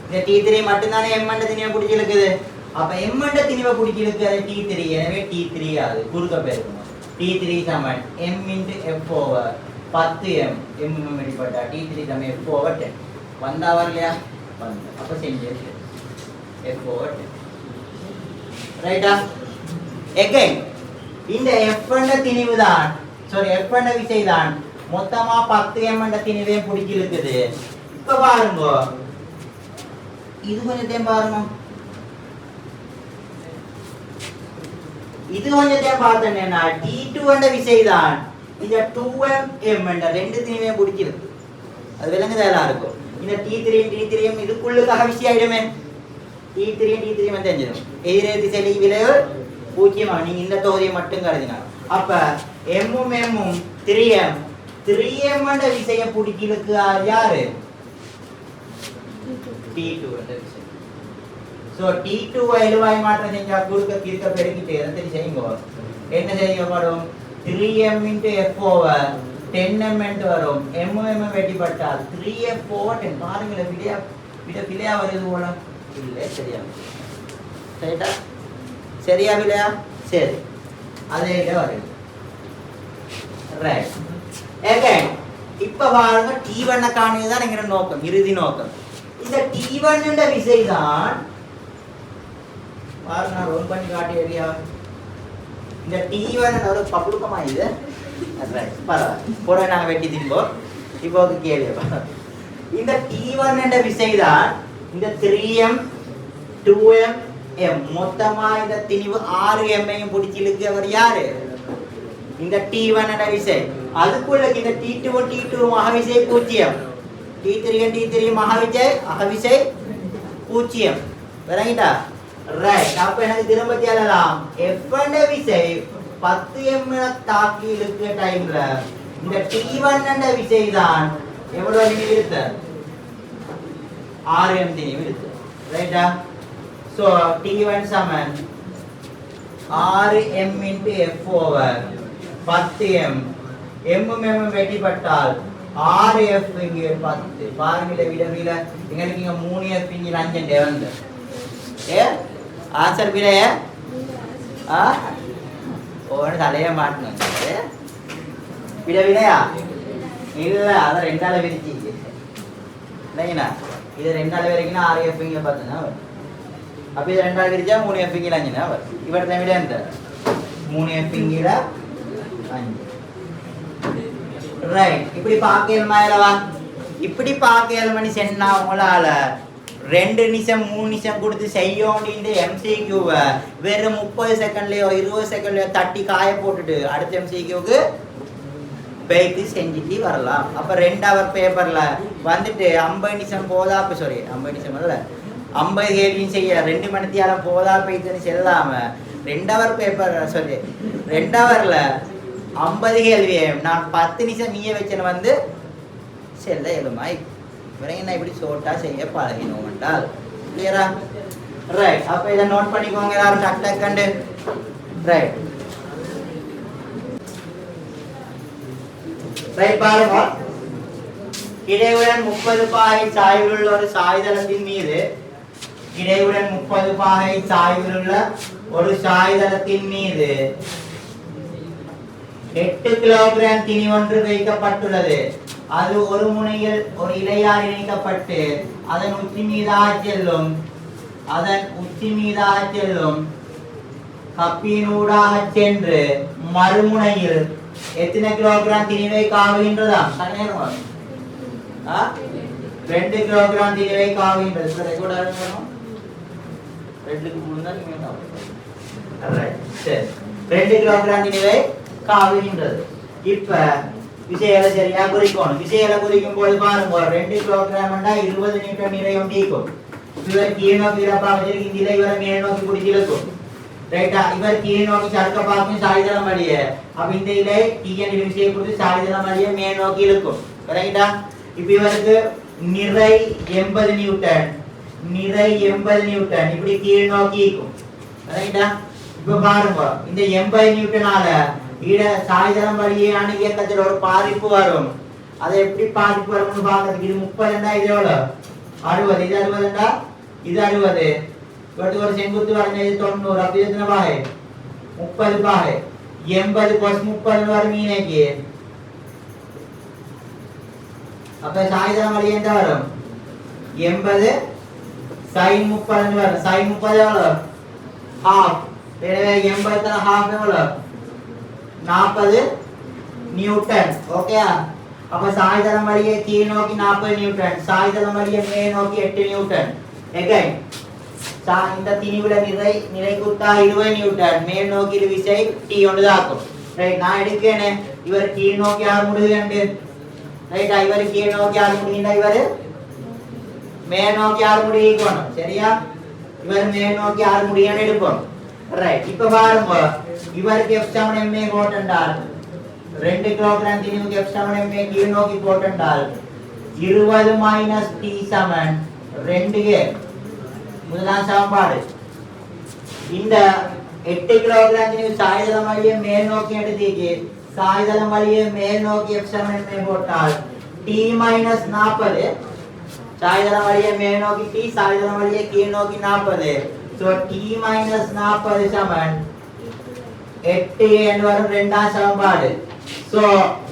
இந்த t3 மட்டும் தானே m என்ற திணிவை பிடிச்சி இருக்குது அப்ப m என்ற திணிவை பிடிச்சி இருக்குது t3 எனவே t3 அது குறுக்க பெருக்கணும் t3 சமன் m * f over 10m m வெளிப்பட்டா t3 சமன் f over 10 வந்தா வரலையா வந்து அப்ப செஞ்சு f over 10 ரைட்டா again இந்த f என்ற திணிவு தான் f என்ற விசை தான் மொத்தமா 10m என்ற திணிவையும் பிடிச்சி இருக்குது. இப்ப பாருங்க இது கொஞ்சத்தையும் பாருங்க, இது கொஞ்சத்தையும் பார்த்தேன்னா T2 என்ற விசை தான் இந்த 2m என்ற ரெண்டு திணிவையும் பிடிச்சிருக்கு. அது விளங்குதா எல்லாருக்கும்? இந்த T3 இதுக்குள்ளுக்காக விசை ஆயிடுமே. T3 வந்து தெரிஞ்சிடும். எதிரே திசையில் விளைவு பூஜ்ஜியமா நீங்க இந்த தொகுதியை மட்டும் கருதினா. அப்ப m 3m என்ற விசையை பிடிக்கிறதுக்கு யாரு? T2 என்ற விசை. சோ T2 எழுவாய் மாற்றம் செஞ்சா குறுக்க கிறுக்க பெருக்கிட்டு எதை செய்யுங்க, என்ன செய்யப்படும்? 3m × f over 10m என்று வரும். m வெட்டிப்பட்டால் 3f over 10. பாருங்களேன் விடையா வருது போல இல்லை. சரியா சரிடா, சரியா விடையா? சரி அதே இட வருது. ரைட். அகைன் இப்ப பாருங்க T1 காணியதான் என்கிற நோக்கம், இறுதி நோக்கம். இந்த T1 என்ற விசை தான் பாருங்க, நான் ரோல் பண்ணி காட்டியா. இந்த T1 ஒரு பப்புளுக்கமா இது. ரைட் பரவாயில்ல, போட நாங்கள் வெட்டி தின்போம். இப்போ கேள்வி, இந்த T1 என்ற விசை தான் இந்த 3m 2m m மொத்தமா இந்த திணிவு 6m ஐயும் பிடிச்சிருக்கு. அவர் யாரு? இந்த T1 என்ற விசை. அதுக்குள்ள இந்த T2 மகவிசை 0, T3 மகவிசை 0. விளங்கிட்டா? ரைட். அப்ப எனக்கு திரும்ப சொல்லலாம் f என்ற விசை 10m தாக்கி இழுக்கிற டைம்ல இந்த T1 என்ற விசை தான் எவ்வளவு திணிவு இருக்கு? 6m திணிவு இருக்கு. ரைட்டா? சோ T1 சமன் 6m × f over 10m. m வெட்டிப்பட்டால் 6f இங்கே 10. பாருங்க விட எங்களுக்கு இங்க 3f இங்கே 5 வந்து ஆன்சர் விடைய ஓன்னு தலைய மாட்டணும். விடையா இல்ல, அதை 2ஆல விரிச்சு இல்லைங்கண்ணா. இது 2ஆல வரைக்கும் 6f இங்கே 10னா வரும். அப்ப இது 2ஆல விரிச்சா 3f இங்கே 5னா வரும். இவரது விட எந்த 3f இங்கே 5. ரைட். இப்படி பார்க்கணுமா இல்லவா? இப்படி பார்க்கணும்னு சொன்னா உங்களால 2 நிமிஷம் 3 நிமிஷம் கொடுத்து செய்யும் இந்த MCQ-வை வெறும் 30 செகண்ட்லயோ 20 செகண்ட்லயோ தட்டி காய போட்டுட்டு அடுத்த MCQ-க்கு பேக்கு செஞ்சுட்டு வரலாம். அப்ப 2 ஹவர் பேப்பர்ல வந்துட்டு 50 நிமிஷம் போதா, சாரி 50 நிமிஷம் இல்ல 50 கேள்வியும் செய்ய 2 மணி நேரம் போதா போயிட்டுன்னு செல்லாம 2 ஹவர் பேப்பர் சொல்லி 2 ஹவர்ல 50 கேள்வியை நான் 10 நிமிஷம் நீய வச்சேன்னு வந்து செல்ல எழுமாய் என்ன இப்படி ஷோர்ட்டா செய்ய பழகினோம் என்றால் கிளியரா? ரைட். அப்ப இதை நோட் பண்ணிக்கோங்க எல்லாரும் டக் டக் கண்டு. ரைட் ரைட் பாருங்க. இடையுடன் 30 பாகை சாய்வுள்ள ஒரு சாய்தளத்தின் மீது இடையுடன் 30 பாகை சாய்வுள்ள ஒரு சாய்தளத்தின் மீது 8 கிலோகிராம் திணி ஒன்று வைக்கப்பட்டுள்ளது. அது ஒரு முனையில் ஒரு இலையால் இணைக்கப்பட்டு அதன் உச்சி மீதாக செல்லும் கப்பினூடாக சென்று மறுமுனையில் எத்தனை கிலோகிராம் திணிவை காவுகின்றதா? 2 கிலோகிராம் திணிவை காவுகின்றது. 2 கிலோகிராம் திணிவை காவுகின்றது. இப்ப விசைகளை சரியா குறிக்கணும். விசைகளை குறிக்கும் போது பாருங்க 2 கிலோகிராம் 20 நியூட்டன் நிறையும் தீக்கும். இவர் கீழ் நோக்கி வச்சிருக்கு, இந்த இலை இவரை மேல் நோக்கி பிடிச்சி இழுக்கும். ரைட்டா? இவர் கீழ் நோக்கி சறுக்க பார்க்கும் சாய்தளம் வழியே. அப்ப இந்த இலை TN விசையை கொடுத்து சாய்தளம் வழியே மேல் நோக்கி இழுக்கும். ரைட்டா? இப்ப இவருக்கு நிறை 80 நியூட்டன் இப்படி கீழ் நோக்கி இருக்கும். ரைட்டா? இப்ப பாருங்க இந்த 80 நியூட்டனால ஈட சாய்தளம் வழியான இயக்கத்தில் ஒரு பாதிப்பு வரும். அதை எப்படி பாதிப்பு வரும்னு பாக்கிறதுக்கு இது 30 இது எவ்வளவு? 60. இது 60 இது 60. இவருக்கு ஒரு செங்குத்து வரைஞ்சது 90. அப்படி எத்தனை பாகை? 30 பாகை. 80 + 30 வரும் மீனைக்கு. அப்ப சாய்தளம் வழி என்ன வரும்? 80 sin 30 வரும். sin 30 எவ்வளவு? ½ எனவே 80 half எவ்வளவு 40 நியூட்டன். ஓகே, அப்ப சாய்தளம் வழியே கீழ் நோக்கி 40 நியூட்டன், சாய்தளம் வழியே மேல் நோக்கி 8 நியூட்டன். again இந்த திணிவுல நிலைக்குத்தா 20 நியூட்டன், மேல் நோக்கி விசை T ஒன்றுதாக்கும். ரைட், நான் எடுக்கேனே இவர் கீழ் நோக்கி யார் முடியுது ரைட், இவர் கீழ் நோக்கி யார் முடியுண்டா இவர் மேல் நோக்கி யார் முடியணும். சரியா, இவர் மேல் நோக்கி யார் முடியன்னு எடுப்போம். ரைட், இப்ப பாருங்க இவருக்கு F7 MA போட்டால் 2 கிலோகிராம் திணிவுக்கு F7 MA கீழ் நோக்கி போட்டால் 20 - T சமன் 2 முதலாம் சமன்பாடு. இந்த 8 கிலோகிராம் திணிவு சாய்தளம் வழியே மேல் நோக்கி எடுத்தீங்க, சாய்தளம் வழியே மேல் நோக்கி F7 MA போட்டால் T - 40, சாய்தளம் வழியே மேல் நோக்கி T, சாய்தளம் வழியே கீழ் நோக்கி 40. so T - 40 சமன் 8 என்று வரும் இரண்டாம் சமன்பாடு. so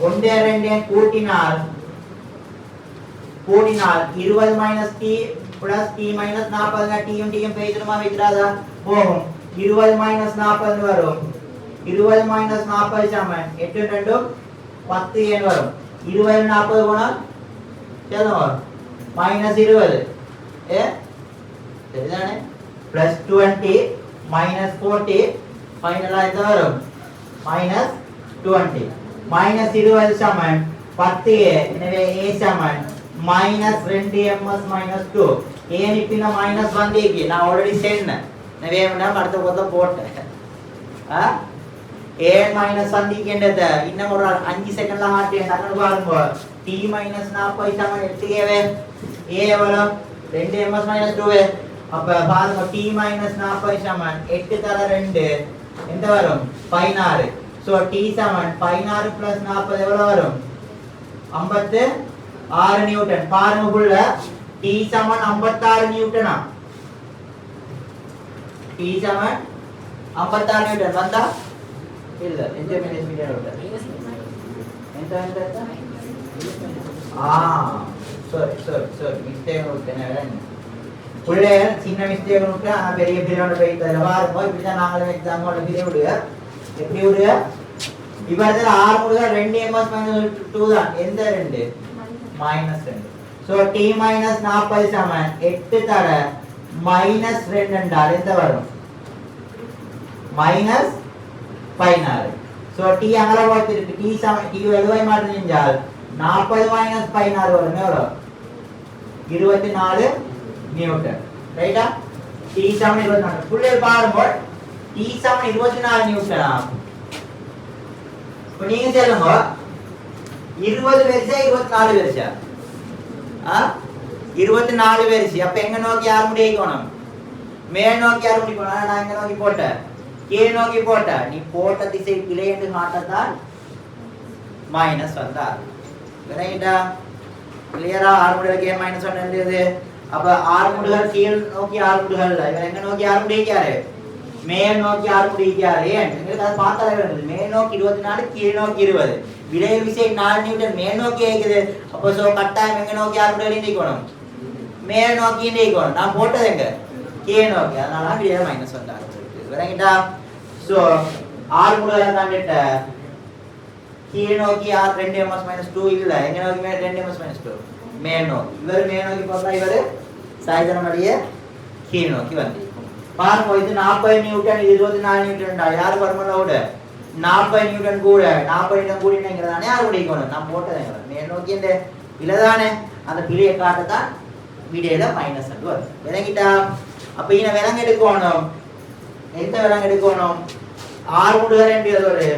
1 2 கூட்டினால் 20 - T plus T - 40 T யும் T யும் பேசிடுமா வைக்கிறாதா போகும். 20 - 40 வரும். 20 - 40 சமன் 8 2 10 என்று வரும். 20 40 போனால் எவ்வளவு வரும் -20. சரிதானே, plus 20 minus 40 ஃபைனலா இது வரும் -20. -20 சமன் 10. எனவே A சமன் -2 - 2. ஏன் இப்ப மைனஸ் வந்தீங்க, நான் ஆல்ரெடி சொன்னேன். எனவே நான் அடுத்த போத போட்டேன். A மைனஸ் வந்தீங்கன்றது இன்னும் ஒரு 5 செகண்ட்ல மாத்தி டக்குனு பாருங்க. T - 40 சமன் 8 A எவ்வளவு 2 - 2. அப்ப பாருங்க T - 40 சமன் 8 தர 2 எந்த வரும் 16. சோ T சமன் 16 plus 40 எவ்வளவு வரும் 56 நியூட்டன். பாருங்க புள்ள T சமன் 56 நியூட்டனா, T சமன் 56 நியூட்டன் வந்தா இல்ல எந்த மினிட் மீட்டர் வந்தா எந்த sorry மிஸ்டேக் ஓகேனா புள்ளே சின்ன மிஸ்டேக் நோக்க பெரிய பெரிய போயிட்டல பாருங்க. இப்படி தான் நாங்களே எக்ஸாம் ஓட பெரிய விடுங்க. எப்படி விடுங்க இவர்தல 6 முடுக 2 ms - 2 தான். எந்த 2 -2. சோ T - 40 சமன் 8 தர -2 என்றால் எந்த வரும் -16. சோ T அங்கல போயிருக்கு. T சமன் T எழுவை மாற்று செஞ்சால் 40 - 16 வரும் எவ்வளவு 24 நியூட்டன். ரைட்டா, T சமன் 24. புள்ளே பாருங்க T சமன் 24 நியூட்டனா. இப்போ நீங்க சொல்லுங்க 20 வரிசை 24 வரிசை 24 வரிசை. அப்ப எங்க நோக்கி யார் முடியணும் மேல் நோக்கி யார் முடிக்கணும். நான் எங்க நோக்கி போட்டேன் கீழ் நோக்கி போட்டேன். நீ போட்ட திசை பிழை என்று காட்டத்தான் மைனஸ் வந்தார். ரைட்டா, கிளியரா 6 முடியல கே -1 எழுதியது. அப்ப 6 முடிகள் கீழ் நோக்கி 6 முடிகள் இல்ல, இவன் எங்க நோக்கி 6 முடிக்காரு மேல் நோக்கி 6 முடிக்காரு. ஏன் எங்களுக்கு அது பார்த்தாலே வேண்டியது. மேல் நோக்கி 24 கீழ் நோக்கி 20. விலை விசை 4 நியூட்டன் மேல் நோக்கி இருக்குது. அப்ப சோ கட்டாயம் எங்க நோக்கி 6 முடிகள் நீக்கணும் மேல் நோக்கி நீக்கணும். நான் போட்டது எங்க கீழ் நோக்கி, அதனால விலை மைனஸ் வந்தாரு. வரேங்கடா. சோ 6 முடிகள் தாண்டிட்ட கீழ் நோக்கி 2 ms - 2 இல்ல, எங்க நோக்கி 2 ms - 2 மேல் நோக்கி. இவர் மேல் நோக்கி போறா, இவர் சாய்தளம் வழியே கீழ் நோக்கி வந்து பாருங்க. இது 40 நியூட்டன், இது 24 நியூட்டன். யார் வரமலோட 40 நியூட்டன் கூட 40 நியூட்டன் கூடினங்கறதானே யார் முடிக்கணும். நான் போட்டதேங்க மேல் நோக்கி இந்த இலதானே அந்த பிழையை காட்டதான் வீடியோல மைனஸ் வரும். விளங்கிட்டா? அப்ப இன விலங்கு எடுக்கணும். எந்த விலங்கு எடுக்கணும் 6 முடுகள் என்றது ஒரு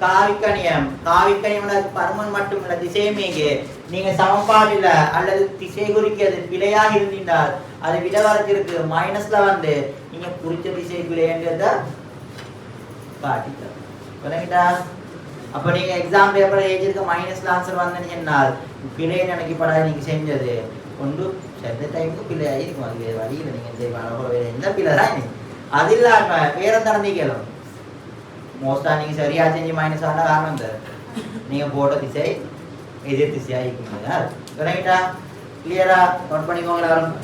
காவிக்கணியம். காவிக்கணியம்னா பருமன் மட்டும் இல்ல திசைமேகு. நீங்க சமன்பாடுல அல்லது திசை குறிக்கிறது பிழையா இருந்தால் அது விடவரத்திற்கு மைனஸ்ல வந்து நீங்க குறிச்ச திசை பிழைன்றத காட்டிட்டார். புரியுதா? அப்ப நீங்க எக்ஸாம் பேப்பர் எழுதிருக்க மைனஸ்ல ஆன்சர் வந்தேன்னு சொன்னால் பிழை நினைக்கப்படாது. நீங்க செஞ்சது ஒன்று செத்த டைமுக்கு பிழையாகி இருக்கும். அது வழியில் நீங்க எந்த பிழை தான் அது இல்லாம வேற தடந்தை கேளும் மோஸ்டா நீங்க சரியா செஞ்சு மைனஸ் ஆன காரணம் இந்த நீங்க போட்ட திசை எதிர் திசையா இருக்கீங்க. ரைட்டா? கிளியரா நோட் பண்ணிக்கோங்க எல்லாரும்.